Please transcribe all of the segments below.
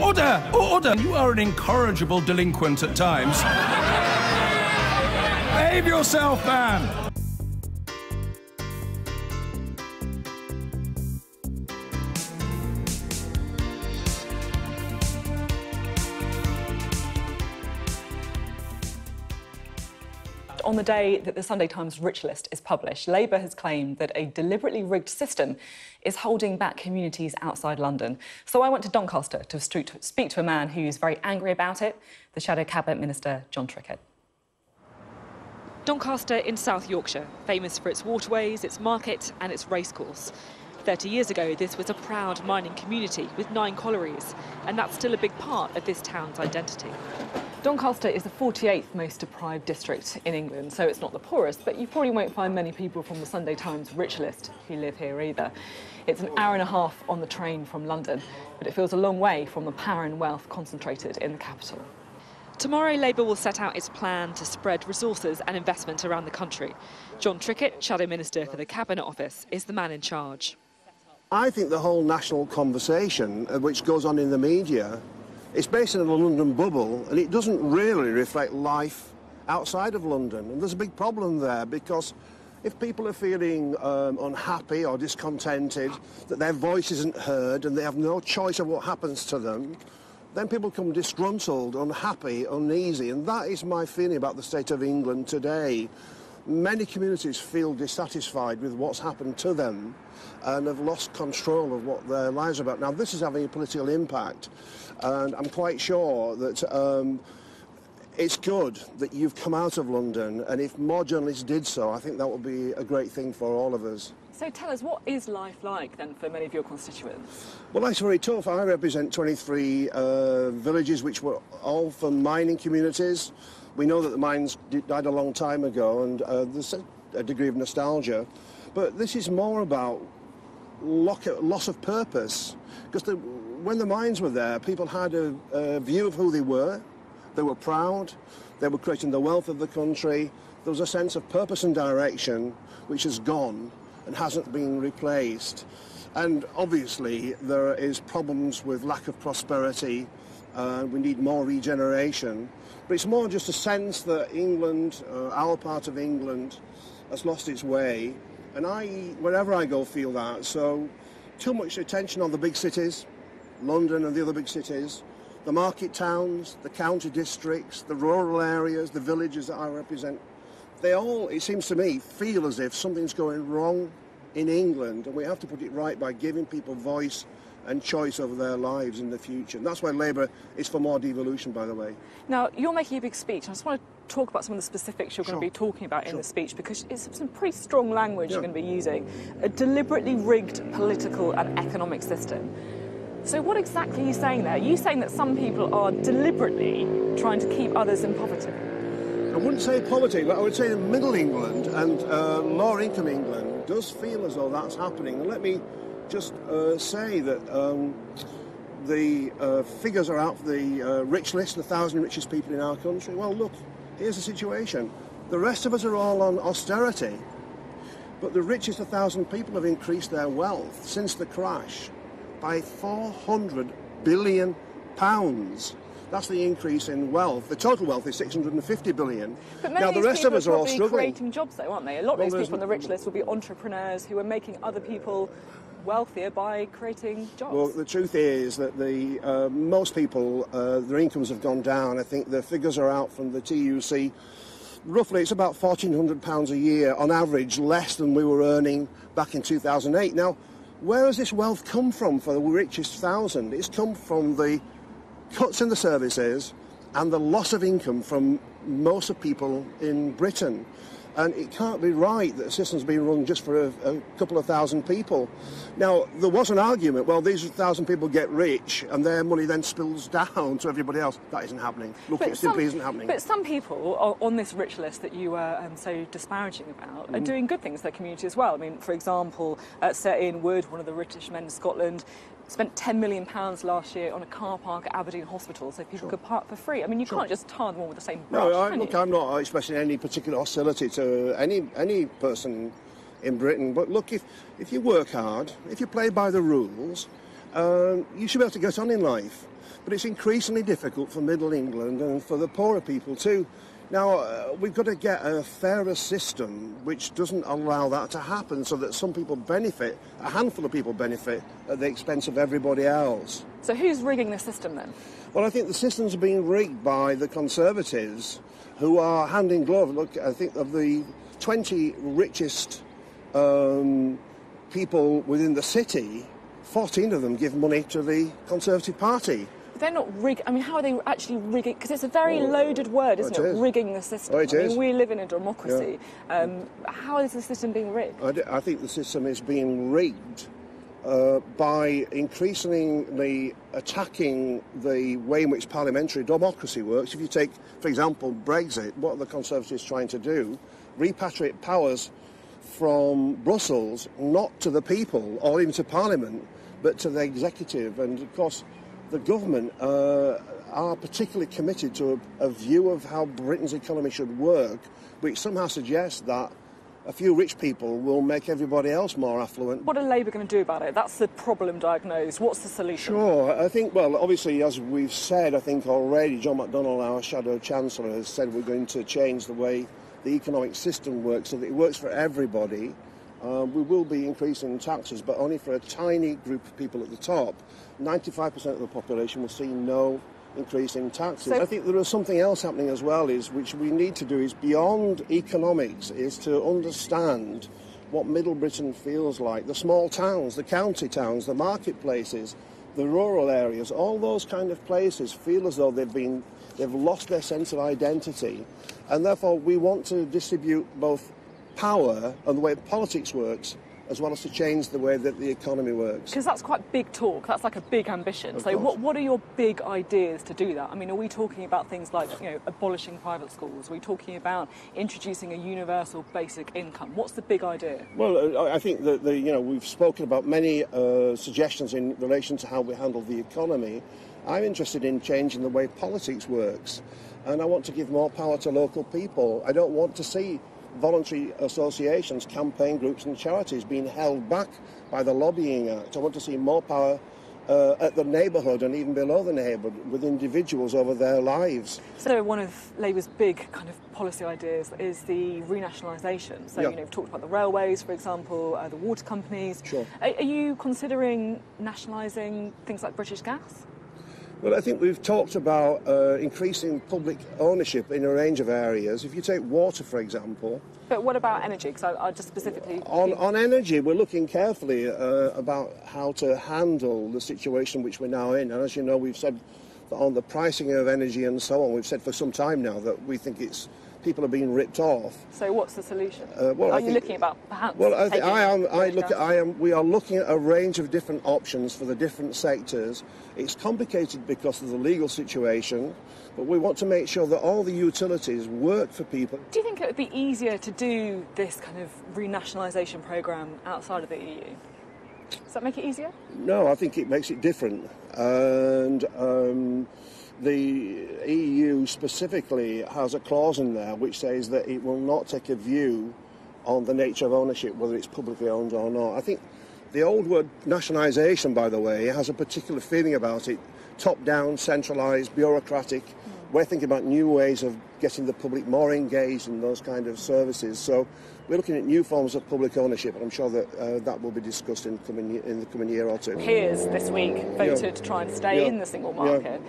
Order! Order! You are an incorrigible delinquent at times. Behave yourself, man! On the day that the Sunday Times Rich List is published, Labour has claimed that a deliberately rigged system is holding back communities outside London. So I went to Doncaster to speak to a man who's very angry about it, the Shadow Cabinet Minister, John Trickett. Doncaster in South Yorkshire, famous for its waterways, its market and its racecourse. 30 years ago, this was a proud mining community with 9 collieries, and that's still a big part of this town's identity. Doncaster is the 48th most deprived district in England, so it's not the poorest, but you probably won't find many people from the Sunday Times Rich List who live here either. It's an hour and a half on the train from London, but it feels a long way from the power and wealth concentrated in the capital. Tomorrow, Labour will set out its plan to spread resources and investment around the country. John Trickett, Shadow Minister for the Cabinet Office, is the man in charge. I think the whole national conversation, which goes on in the media, it's based in a London bubble, and it doesn't really reflect life outside of London. And there's a big problem there, because if people are feeling unhappy or discontented, that their voice isn't heard and they have no choice of what happens to them, then people become disgruntled, unhappy, uneasy. And that is my feeling about the state of England today. Many communities feel dissatisfied with what's happened to them and have lost control of what their lives are about. Now, this is having a political impact, and I'm quite sure that it's good that you've come out of London, and if more journalists did so, I think that would be a great thing for all of us. So tell us, what is life like then for many of your constituents? Well, life's very tough. I represent 23 villages which were all from mining communities. We know that the mines died a long time ago, and there's a degree of nostalgia. But this is more about loss of purpose, because when the mines were there, people had a view of who they were proud, they were creating the wealth of the country. There was a sense of purpose and direction which has gone and hasn't been replaced. And obviously there is problems with lack of prosperity. We need more regeneration. But it's more just a sense that England, our part of England, has lost its way. And wherever I go, feel that. So too much attention on the big cities, London and the other big cities, the market towns, the county districts, the rural areas, the villages that I represent. They all, it seems to me, feel as if something's going wrong in England, and we have to put it right by giving people voice and choice over their lives in the future. And that's why Labour is for more devolution, by the way. Now, you're making a big speech. I just want to talk about some of the specifics you're going to be talking about in the speech, because it's some pretty strong language you're going to be using. A deliberately rigged political and economic system. So what exactly are you saying there? Are you saying that some people are deliberately trying to keep others in poverty? I wouldn't say poverty, but I would say that middle England and lower income England does feel as though that's happening. And let me just say that the figures are out for the rich list, the 1,000 richest people in our country. Well, look, here's the situation. The rest of us are all on austerity, but the richest 1,000 people have increased their wealth since the crash by £400 billion. That's the increase in wealth. The total wealth is £650 billion. But many now, of the these rest of us are all struggling. Creating jobs, though, aren't they? A lot of these people on the rich list will be entrepreneurs who are making other people wealthier by creating jobs. Well, the truth is that most people, their incomes have gone down. I think the figures are out from the TUC. Roughly, it's about £1,400 a year, on average, less than we were earning back in 2008. Now, where has this wealth come from for the richest 1,000? It's come from the cuts in the services and the loss of income from most of people in Britain. And it can't be right that the system's been run just for a couple of thousand people. Now, there was an argument, well, these 1,000 people get rich and their money then spills down to everybody else. That isn't happening. Look, it simply isn't happening. But some people on this rich list that you were so disparaging about are doing good things for their community as well. I mean, for example, Sir Ian Wood, one of the richest men in Scotland, spent £10 million last year on a car park at Aberdeen Hospital so people could park for free. I mean, you can't just tar them all with the same brush, look, I'm not expressing any particular hostility to any person in Britain, but look, if you work hard, if you play by the rules, you should be able to get on in life. but it's increasingly difficult for Middle England and for the poorer people too. Now, we've got to get a fairer system which doesn't allow that to happen, so that some people benefit, a handful of people benefit at the expense of everybody else. So who's rigging the system then? Well, I think the system's being rigged by the Conservatives, who are hand in glove. Look, I think of the 20 richest people within the city, 14 of them give money to the Conservative Party. They're not rigging. I mean, how are they actually rigging? Because it's a very loaded word, isn't it? Rigging the system. Oh, it is. I mean, we live in a democracy. Yeah. How is the system being rigged? I think the system is being rigged by increasingly attacking the way in which parliamentary democracy works. If you take, for example, Brexit, what are the Conservatives trying to do? Repatriate powers from Brussels, not to the people or even to Parliament, but to the executive. And of course, the government are particularly committed to a view of how Britain's economy should work, which somehow suggests that a few rich people will make everybody else more affluent. What are Labour going to do about it? That's the problem diagnosed. What's the solution? Sure. I think, well, obviously, as we've said, I think already, John McDonnell, our Shadow Chancellor, has said we're going to change the way the economic system works so that it works for everybody. We will be increasing taxes, but only for a tiny group of people at the top. 95% of the population will see no increase in taxes. I think there is something else happening as well, which we need to do is beyond economics, is to understand what Middle Britain feels like. The small towns, the county towns, the marketplaces, the rural areas, all those kind of places feel as though they've lost their sense of identity, and therefore we want to distribute both power and the way politics works, as well as to change the way that the economy works. Because that's quite big talk, that's like a big ambition. So what are your big ideas to do that? I mean, are we talking about things like, abolishing private schools? Are we talking about introducing a universal basic income? What's the big idea? Well, I think that we've spoken about many suggestions in relation to how we handle the economy. I'm interested in changing the way politics works, and I want to give more power to local people. I don't want to see voluntary associations, campaign groups and charities being held back by the Lobbying Act. I want to see more power at the neighbourhood and even below the neighbourhood with individuals over their lives. So one of Labour's big kind of policy ideas is the renationalisation. So, we've talked about the railways, for example, the water companies. Sure. Are you considering nationalising things like British Gas? Well, I think we've talked about increasing public ownership in a range of areas. If you take water, for example. But what about energy? Because I just specifically... On energy, we're looking carefully about how to handle the situation which we're now in. And as you know, we've said that on the pricing of energy and so on, we've said for some time now that we think people are being ripped off. So what's the solution? Are you looking about perhaps? Well, we are looking at a range of different options for the different sectors. It's complicated because of the legal situation, but we want to make sure that all the utilities work for people. Do you think it would be easier to do this kind of renationalisation programme outside of the EU? Does that make it easier? No, I think it makes it different. And the EU specifically has a clause in there which says that it will not take a view on the nature of ownership, whether it's publicly owned or not. I think the old word nationalisation, by the way, has a particular feeling about it. Top-down, centralised, bureaucratic. We're thinking about new ways of getting the public more engaged in those kind of services. So we're looking at new forms of public ownership, and I'm sure that that will be discussed in the coming year or two. Peers this week voted to try and stay in the single market.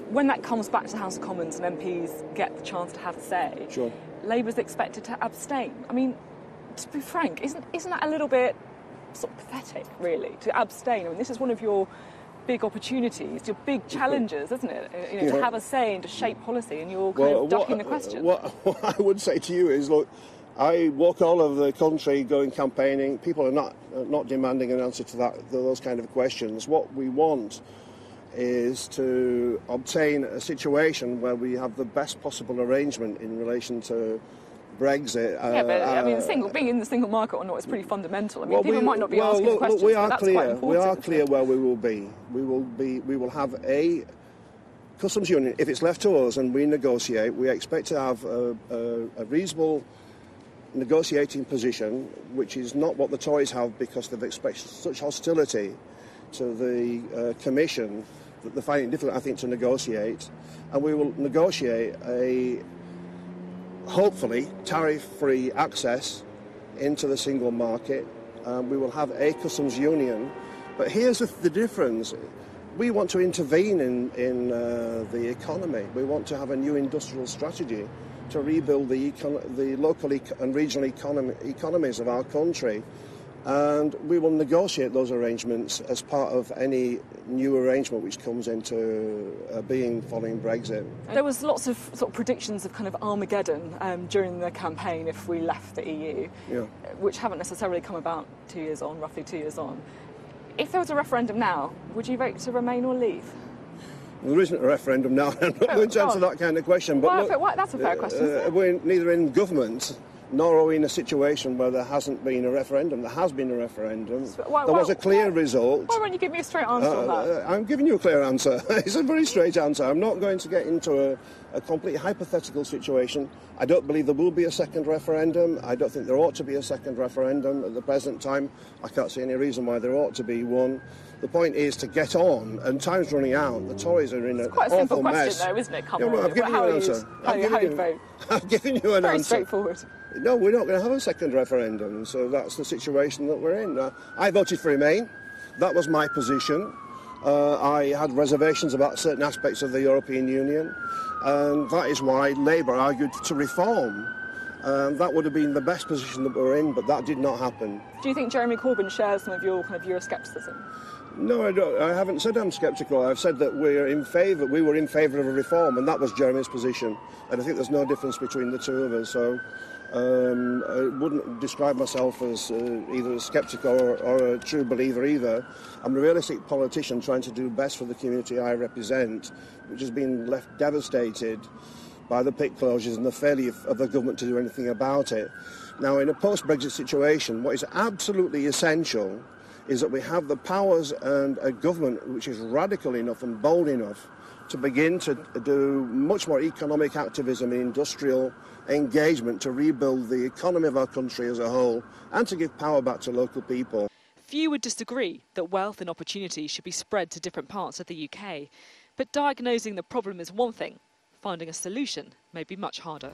When that comes back to the House of Commons and MPs get the chance to have a say, Labour's expected to abstain. I mean, to be frank, isn't that a little bit sort of pathetic, really, to abstain? I mean, this is one of your big opportunities, your big challenges, isn't it? To have a say and to shape policy, and you're kind of ducking the question. What I would say to you is, look, I walk all over the country going campaigning. People are not demanding an answer to those kind of questions. What we want is to obtain a situation where we have the best possible arrangement in relation to Brexit. I mean, being in the single market or not is pretty fundamental. I mean, people might not be asking the questions, we are but that's clear. quite important. We are clear where we will be. We will have a customs union. If it's left to us and we negotiate, we expect to have a reasonable negotiating position, which is not what the Tories have because they've expressed such hostility to the Commission, that they're finding it difficult, I think, to negotiate. And we will negotiate a, hopefully, tariff-free access into the single market. We will have a customs union. But here's the difference. We want to intervene in the economy. We want to have a new industrial strategy to rebuild the local and regional economies of our country. And we will negotiate those arrangements as part of any new arrangement which comes into being following Brexit. There was lots of sort of predictions of kind of Armageddon during the campaign if we left the EU, which haven't necessarily come about 2 years on, roughly 2 years on. If there was a referendum now, would you vote to remain or leave? Well, there isn't a referendum now. I'm not going to answer that kind of question. But look, that's a fair question. We're neither in government nor are we in a situation where there hasn't been a referendum. There has been a referendum. There was a clear result. Why won't you give me a straight answer on that? I'm giving you a clear answer. It's a very straight answer. I'm not going to get into a completely hypothetical situation. I don't believe there will be a second referendum. I don't think there ought to be a second referendum at the present time. I can't see any reason why there ought to be one. The point is to get on, and time's running out. The Tories are in an awful mess. Quite a simple question, though, isn't it? Come on. I've given you an answer. How you'd vote? I've given you an Very answer. straightforward. No, we're not going to have a second referendum, so that's the situation that we're in. I voted for Remain. That was my position. I had reservations about certain aspects of the European Union, and that is why Labour argued to reform. That would have been the best position that we're in, but that did not happen. Do you think Jeremy Corbyn shares some of your kind of Euroscepticism? No, I don't. I haven't said I'm sceptical. I've said that we were in favour of a reform, and that was Jeremy's position. And I think there's no difference between the two of us. So I wouldn't describe myself as either a sceptical or a true believer either. I'm a realistic politician trying to do best for the community I represent, which has been left devastated by the pit closures and the failure of the government to do anything about it. Now, in a post-Brexit situation, what is absolutely essential is that we have the powers and a government which is radical enough and bold enough to begin to do much more economic activism and industrial engagement to rebuild the economy of our country as a whole and to give power back to local people. Few would disagree that wealth and opportunity should be spread to different parts of the UK. But diagnosing the problem is one thing, finding a solution may be much harder.